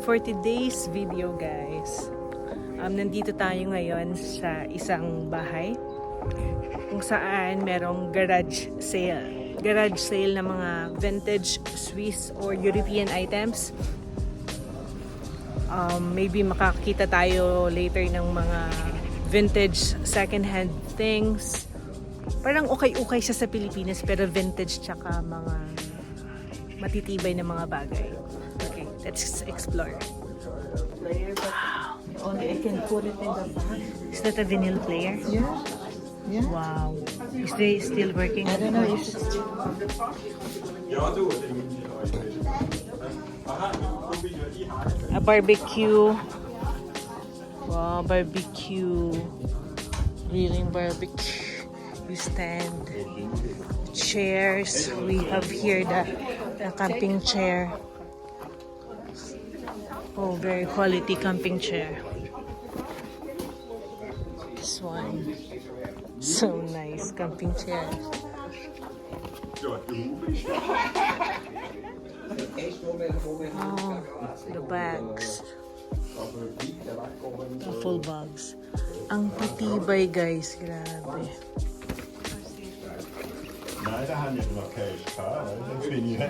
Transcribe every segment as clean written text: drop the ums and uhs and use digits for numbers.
For today's video guys, nandito tayo ngayon sa isang bahay kung saan merong garage sale. Garage sale ng mga vintage Swiss or European items. Maybe makakita tayo later ng mga vintage second-hand things. Parang ukay-ukay siya sa Pilipinas pero vintage tsaka mga matitibay na mga bagay. Okay, let's explore. Wow. Only I can put it in the back. Is that a vinyl player? Yeah. Yeah. Wow. Is they still working? I don't know if it's A barbecue. Wow, barbecue. Grilling barbecue. You stand. Chairs. We have here the camping chair. Oh, very quality camping chair. This one. So nice camping chair. Oh, the bags. The full bags. Ang titibay guys, grabe.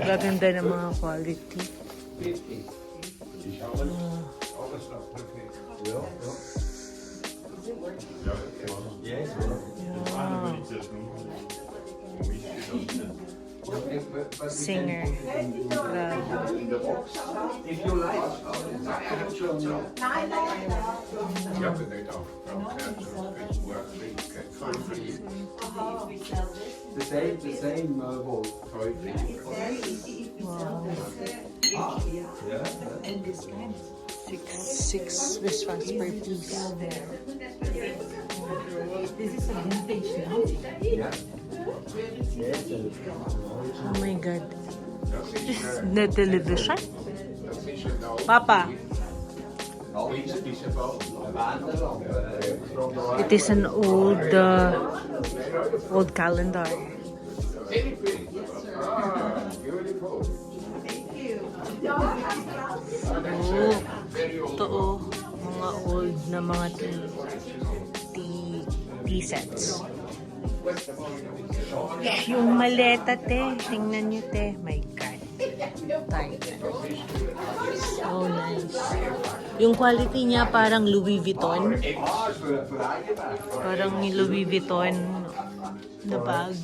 Gaganda ng mga quality. Singer. The same whole toy thing. Wow. Yeah. Six Swiss francs per piece. this is a vintage now. Yeah. Oh my god. This is the television? Papa, it is an old calendar. Oh, ito mga old na mga tea sets. Yung maleta te, tingnan nyo te, my god. So nice. Yung quality niya parang Louis Vuitton. Parang Louis Vuitton na bag.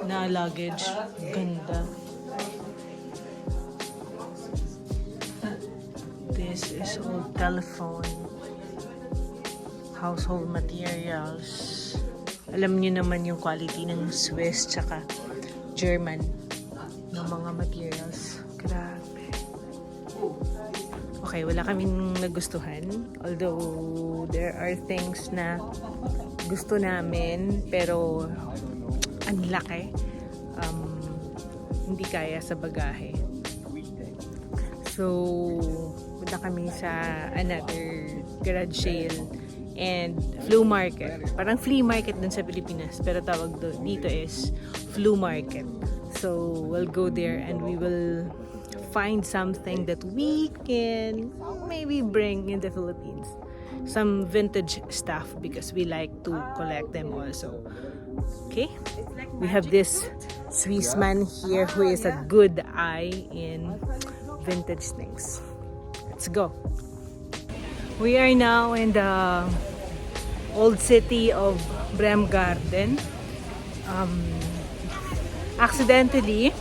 Na luggage. Ganda. This is old telephone. Household materials. Alam niyo naman yung quality ng Swiss tsaka German ng mga materials. Grabe. Okay, wala kaming nagustuhan. Although there are things na gusto namin pero ang laki. Hindi kaya sa bagahe. So, punta kami sa another garage sale and flea market. Parang flea market dun sa Pilipinas, pero tawag dito is flea market. So, we'll go there and we will find something that we can maybe bring in the Philippines. Some vintage stuff because we like to collect them also. Okay? We have this Swiss man here who is a good eye in vintage things. Let's go. We are now in the old city of Bremgarten. Accidentally,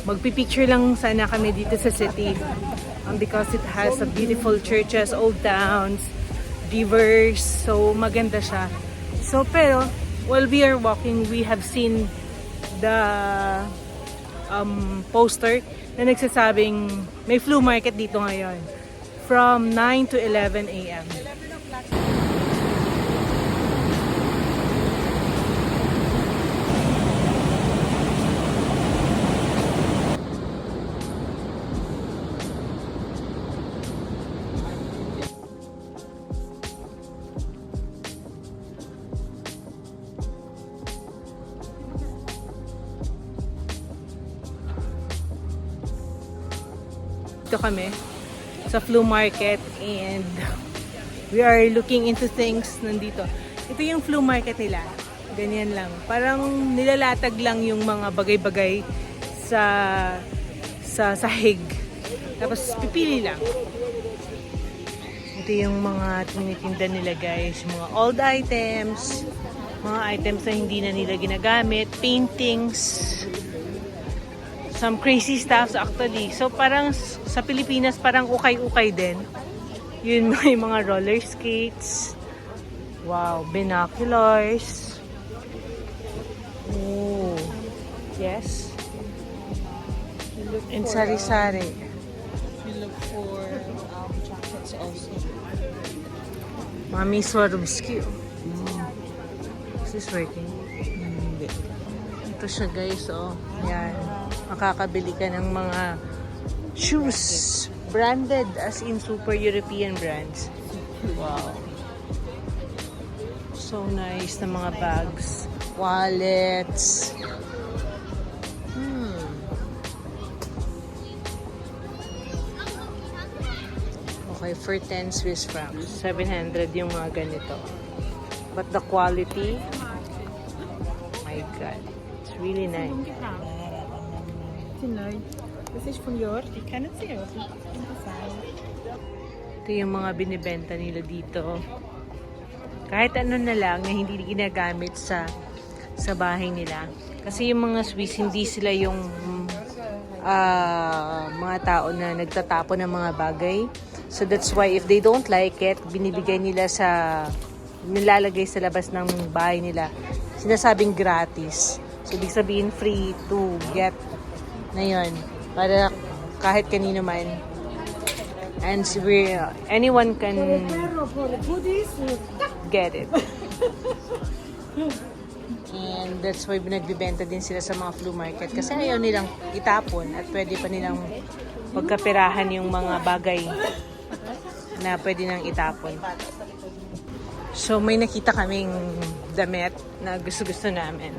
magpipicture lang sana kami dito sa city because it has a beautiful churches, old towns, rivers, so maganda siya. So pero while we are walking, we have seen the poster na nagsasabing may flea market dito ngayon from 9 to 11 a.m. Dito kami sa flea market and we are looking into things nandito. Ito yung flea market nila. Ganyan lang. Parang nilalatag lang yung mga bagay-bagay sa sahig. Tapos pipili lang. Ito yung mga tinitinda nila guys. Yung mga old items. Mga items na hindi na nila ginagamit. Paintings. Some crazy stuff actually. So parang sa Pilipinas parang ukay-ukay din. Yun may mga roller skates. Wow, binoculars. Oh. Yes. And sari-sari. We look for chocolates also. Mami Swarovski. Is this working? Hindi. Ito siya guys, oh. Yan. Makakabili ka ng mga shoes. Branded as in super European brands. Wow. So nice na mga bags. Wallets. Okay, for 10 Swiss francs. 700 yung mga ganito. But the quality, my God, it's really nice. This is from your. You cannot see it. Ito yung mga binibenta nila dito. Kahit ano na lang na hindi ginagamit sa bahay nila. Kasi yung mga Swiss, hindi sila yung mga tao na nagtatapon ng mga bagay. So that's why if they don't like it, binibigay nila nilalagay sa labas ng bahay nila. Sinasabing gratis. So ibig sabihin free to get na yun. Para kahit kanino man. And anyone can get it. And that's why nagbibenta din sila sa mga flea market. Kasi ayaw nilang itapon at pwede pa nilang pagkapirahan yung mga bagay na pwede nang itapon. So may nakita kaming damit na gusto-gusto namin.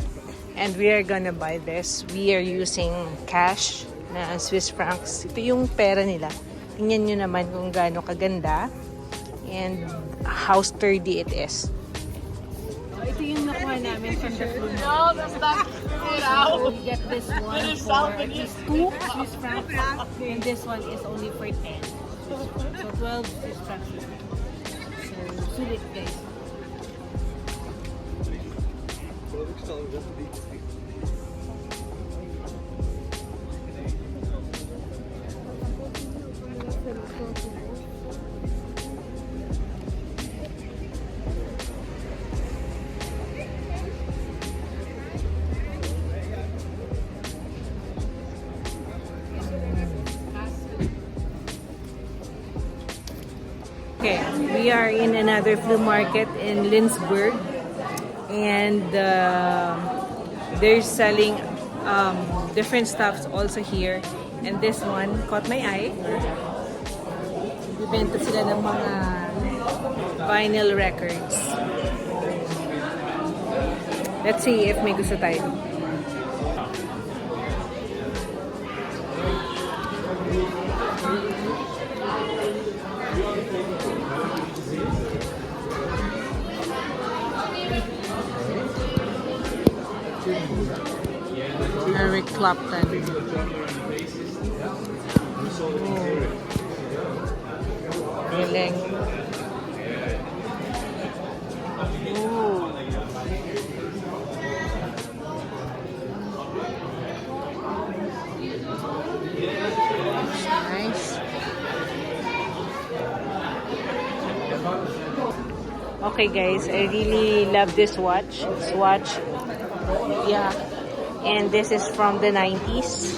And we are gonna buy this. We are using cash na Swiss francs. Ito yung pera nila. Tingnan nyo naman kung gaano kaganda and how sturdy it is. Ito yung nakuha namin from the food. No, that's not it out. So we get this one for at least 2 Swiss francs. And this one is only for 10. So 12 Swiss francs. So sulit guys. Okay, we are in another flea market in Lindsberg, and they're selling different stuffs also here. And this one caught my eye. Bibenta sila ng mga vinyl records. Let's see if may gusto tayo. Eric Clapton. Galing. Nice. Okay guys, I really love this watch. Yeah. And this is from the 90s.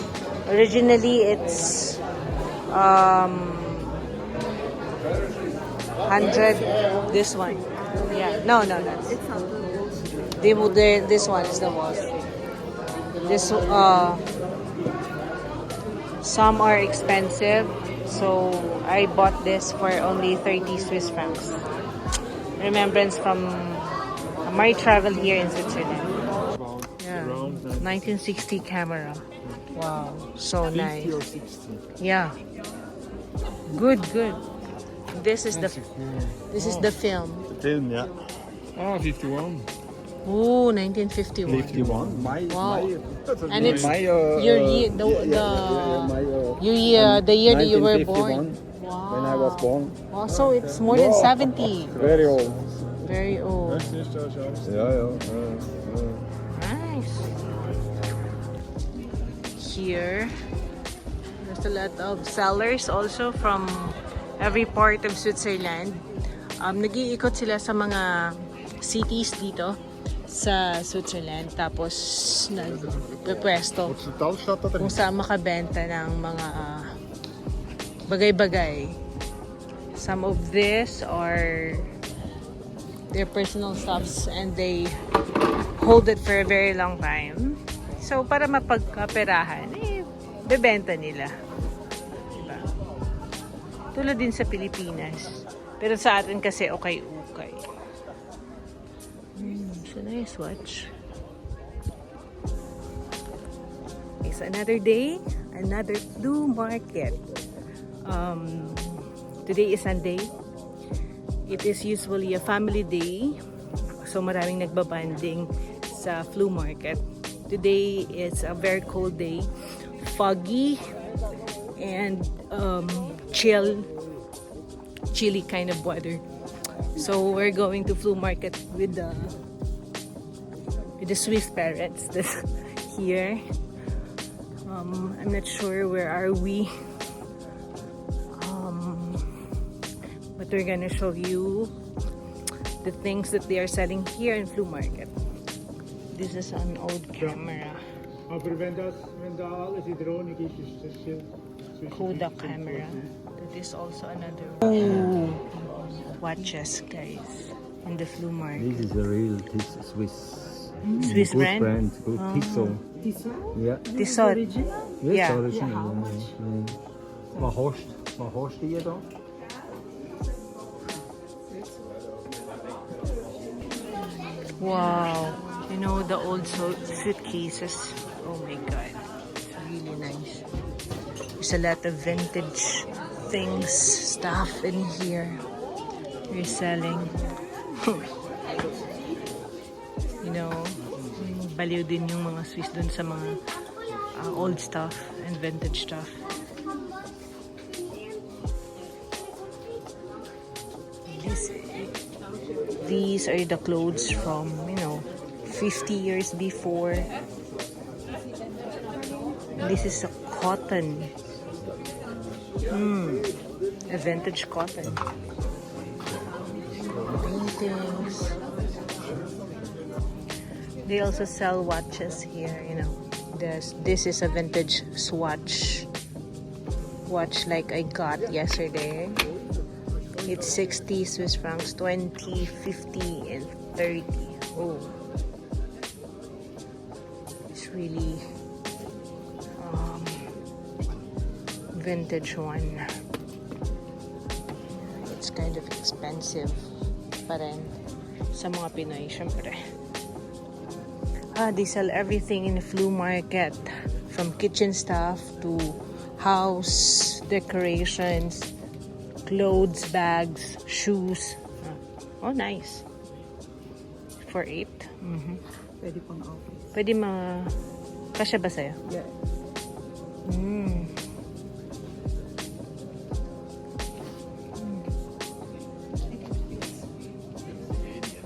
Originally, it's 100. This one. Yeah. No. It's not This one is the most. This some are expensive, so I bought this for only 30 Swiss francs. Remembrance from my travel here in Switzerland. Yeah, 1960 camera. Wow, so nice. Or 60. Yeah, Good, good. This is the film. Film, yeah. Oh, 51. Oh, 1951. 51. Wow. And it's my, your year, the year that you were born. 1951, Wow. when I was born. Wow, so it's more than 70. Very old. Very old. Yeah. Nice. Here, there's a lot of sellers also from every part of Switzerland. Nag-iikot sila sa mga cities dito sa Switzerland. Tapos nagpwesto kung saan makabenta ng mga bagay-bagay. Some of this are their personal stuffs and they hold it for a very long time. So, para mapagkaperahan, bebenta nila. Diba? Tulad din sa Pilipinas. Pero sa atin kasi okay-okay. So, nice watch. It's another day, another flea market. Today is Sunday. It is usually a family day. So maraming nagbabanding sa flea market. Today is a very cold day. Foggy and chilly kind of weather. So we're going to flea market with the Swiss parrots here. I'm not sure where are we. But we're gonna show you the things that they are selling here in flea market. This is an old camera. Aber wenn da alles in der Ordnung ist, ist das Schild zwischen Kodak camera. That is also another one. Watches, guys, in the flea market. This is a real Swiss. Swiss good brand. Good Tissot. Yeah. Tissot. Yes, Yeah. original. Vad kostar det då? Wow. You know the old suitcases. Oh my god. It's really nice. There's a lot of vintage things, stuff in here. They're selling. You know, baliw din yung mga Swiss dun sa mga old stuff and vintage stuff. These are the clothes from, 50 years before. This is a cotton. A vintage cotton. Paintings. They also sell watches here, This is a vintage Swatch watch like I got yesterday. It's 60 Swiss francs, 20, 50, and 30. Oh. It's really vintage one. It's kind of expensive pa rin sa mga Pinoy, syempre. They sell everything in the flea market, from kitchen stuff to house decorations, clothes, bags, shoes. Oh, nice. For 8. Pwede pang office. Pwede kasya ba sa'yo? Yeah.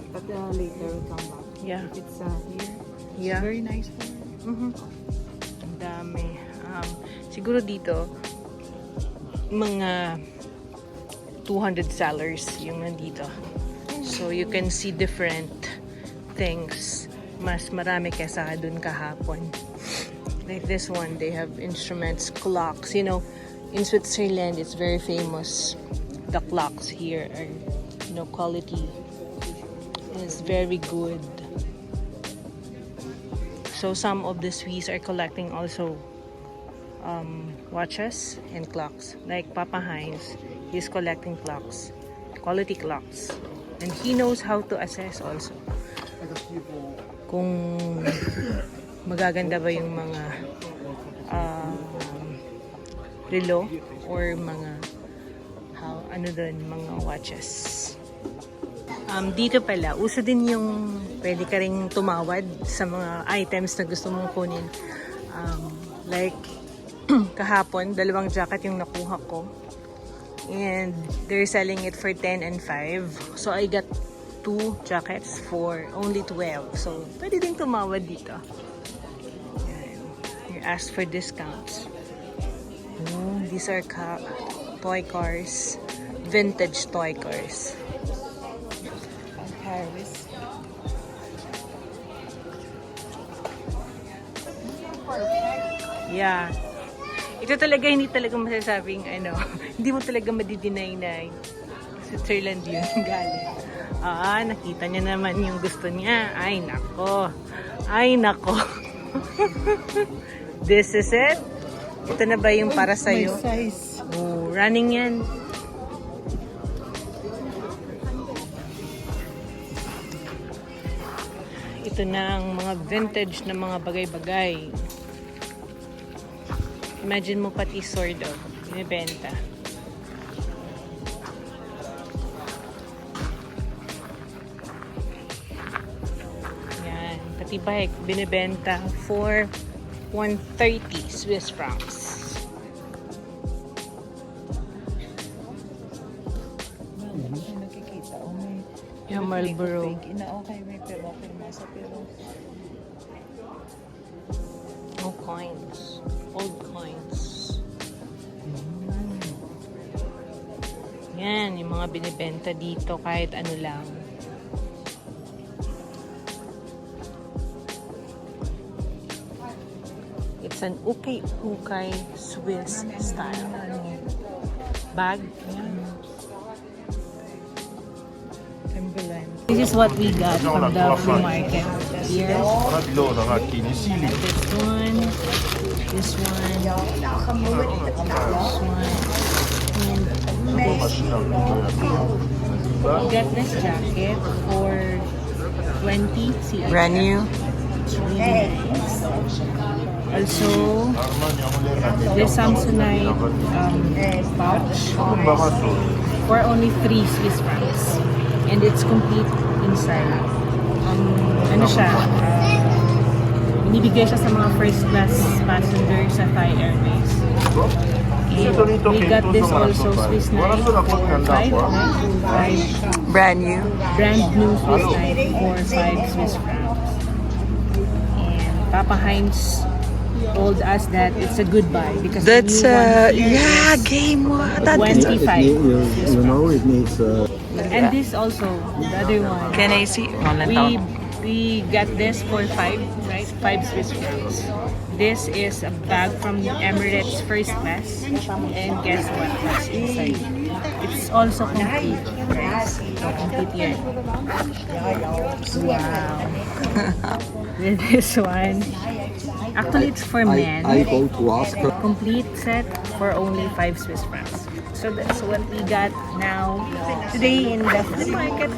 But later we'll come back. Yeah. It's here. Yeah. Very nice. Ang dami. Siguro dito, mga 200 sellers yung nandito. So you can see different things. Mas marami kesa dun kahapon. Like this one, they have instruments, clocks. In Switzerland, it's very famous. The clocks here are, quality is very good. So some of the Swiss are collecting also watches and clocks. Like Papa Heinz, he's collecting clocks, quality clocks. And he knows how to assess also. Kung magaganda ba yung mga relo or mga ano doon, mga watches. Dito pala, uso din yung pwede ka ring tumawad sa mga items na gusto mong kunin. Like, kahapon, 2 jacket yung nakuha ko. And they're selling it for 10 and 5. So, I got 2 jackets for only 12. So, pwede din tumawad dito. Yan. You ask for discounts. These are toy cars. Vintage toy cars. Paris. Yeah. Ito talaga, hindi talaga masasabing, hindi mo talaga madideny na Switzerland yun galing. Nakita niya naman yung gusto niya. Ay, nako. Ay, nako. This is it. Ito na ba yung para sa'yo? My size. Oh, running yan. Ito na ang mga vintage na mga bagay-bagay. Imagine mo pati sword, binibenta. Yan, pati bike, binibenta for 130 Swiss francs. Nakikita ko may Yung Marlboro. okay, may pero masa pero No coins. Old coins. Yan, yung mga binibenta dito kahit ano lang. It's an ukay-ukay Swiss style. Bag. Timberland. This is what we got from the flea market. Here. Allora, macchine, sì, lì. This one. This one. This one. We got this jacket for 20 CH. Brand new. It's really nice. Also, this Samsonite pouch for only 3 Swiss francs. And it's complete inside. Ano siya? Binibigay siya sa mga first class passenger sa Thai Airways. And we got this also Swiss knife for 5. Brand new. Brand new Swiss knife for 5 Swiss francs. And Papa Heinz told us that it's a good buy because That's the new one here yeah, is game. That is 25. You know, it needs. And this also, the other one. Can I see? We got this for 5, right? 5 Swiss francs. This is a bag from Emirates First Class. And guess what? What's inside? It's also complete. Guys. So, complete yan. Wow. With this one. Actually, it's for men. I go to ask her. Complete set for only 5 Swiss francs. So that's what we got now today in the flea market.